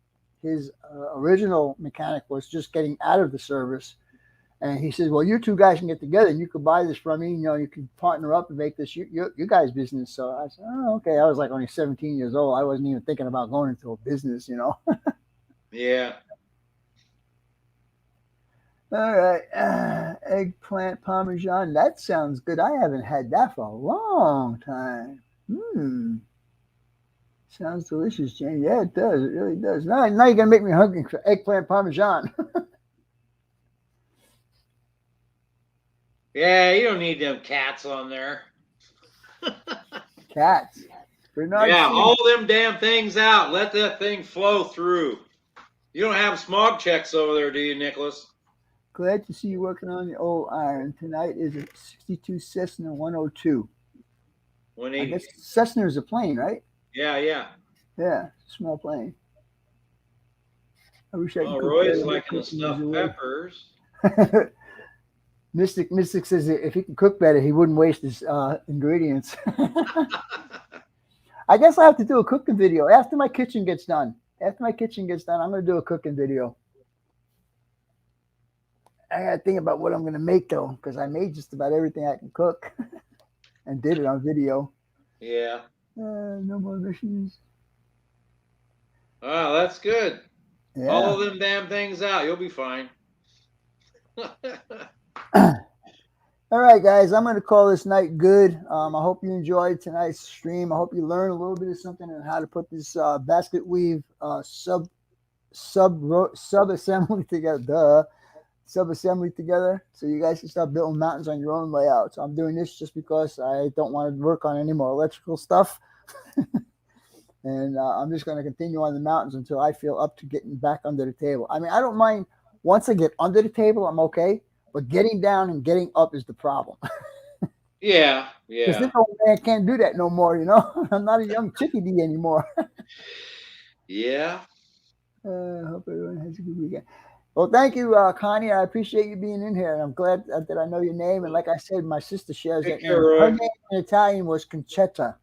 original mechanic was just getting out of the service. And he says, well, you two guys can get together and you could buy this from me. You can partner up and make this your guys' business. So I said, oh, okay. I was like only 17 years old. I wasn't even thinking about going into a business, Yeah. All right. Eggplant Parmesan. That sounds good. I haven't had that for a long time. Sounds delicious, Jane. Yeah, it does. It really does. Now you're going to make me hungry for eggplant Parmesan. Yeah, you don't need them cats on there. Cats. Yeah, all them damn things out. Let that thing flow through. You don't have smog checks over there, do you, Nicholas? Glad to see you working on the old iron. Tonight is a 62 Cessna 102. 180. I guess Cessna is a plane, right? Yeah. Yeah, small plane. I wish I could. Roy's liking the stuffed peppers. Mystic says if he can cook better, he wouldn't waste his ingredients. I guess I have to do a cooking video after my kitchen gets done. I'm going to do a cooking video. I got to think about what I'm going to make, though, because I made just about everything I can cook and did it on video. Yeah. No more missions. Oh, that's good. Yeah. All of them damn things out. You'll be fine. All right, guys, I'm going to call this night good. I hope you enjoyed tonight's stream. I hope you learned a little bit of something on how to put this basket weave sub assembly together. Sub-assembly together, so you guys can start building mountains on your own layout. So I'm doing this just because I don't want to work on any more electrical stuff. And I'm just going to continue on the mountains until I feel up to getting back under the table. I mean, I don't mind. Once I get under the table, I'm okay. But getting down and getting up is the problem. Yeah. Because this old man can't do that no more, I'm not a young chickadee anymore. Yeah. Hope everyone has a good weekend. Well, thank you, Connie. I appreciate you being in here. And I'm glad that I know your name. And like I said, my sister shares that name. Her name in Italian was Concetta.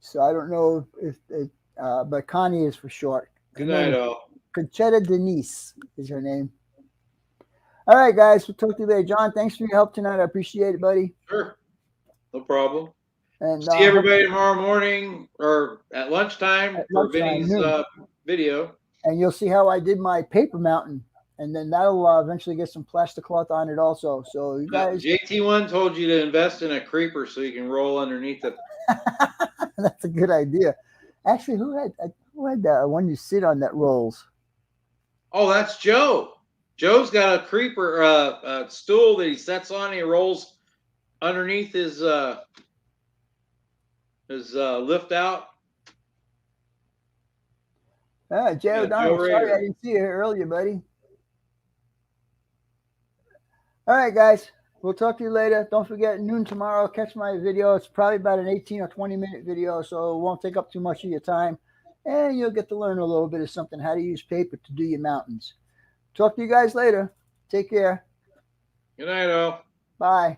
So I don't know but Connie is for short. Good night, all. Concetta Denise is her name. All right, guys. We'll talk to you later. John, thanks for your help tonight. I appreciate it, buddy. Sure. No problem. And see everybody tomorrow morning or at lunchtime for Vinny's video. And you'll see how I did my paper mountain and then that'll eventually get some plastic cloth on it also. So you guys, JT1 told you to invest in a creeper so you can roll underneath it. that's a good idea. Actually, who had that one you sit on that rolls? Oh, that's Joe. Joe's got a creeper a stool that he sets on. He rolls underneath his lift out. Joe Donald. Sorry I didn't see you earlier, buddy. All right, guys. We'll talk to you later. Don't forget, noon tomorrow, catch my video. It's probably about an 18 or 20-minute video, so it won't take up too much of your time. And you'll get to learn a little bit of something, how to use paper to do your mountains. Talk to you guys later. Take care. Good night, all. Bye.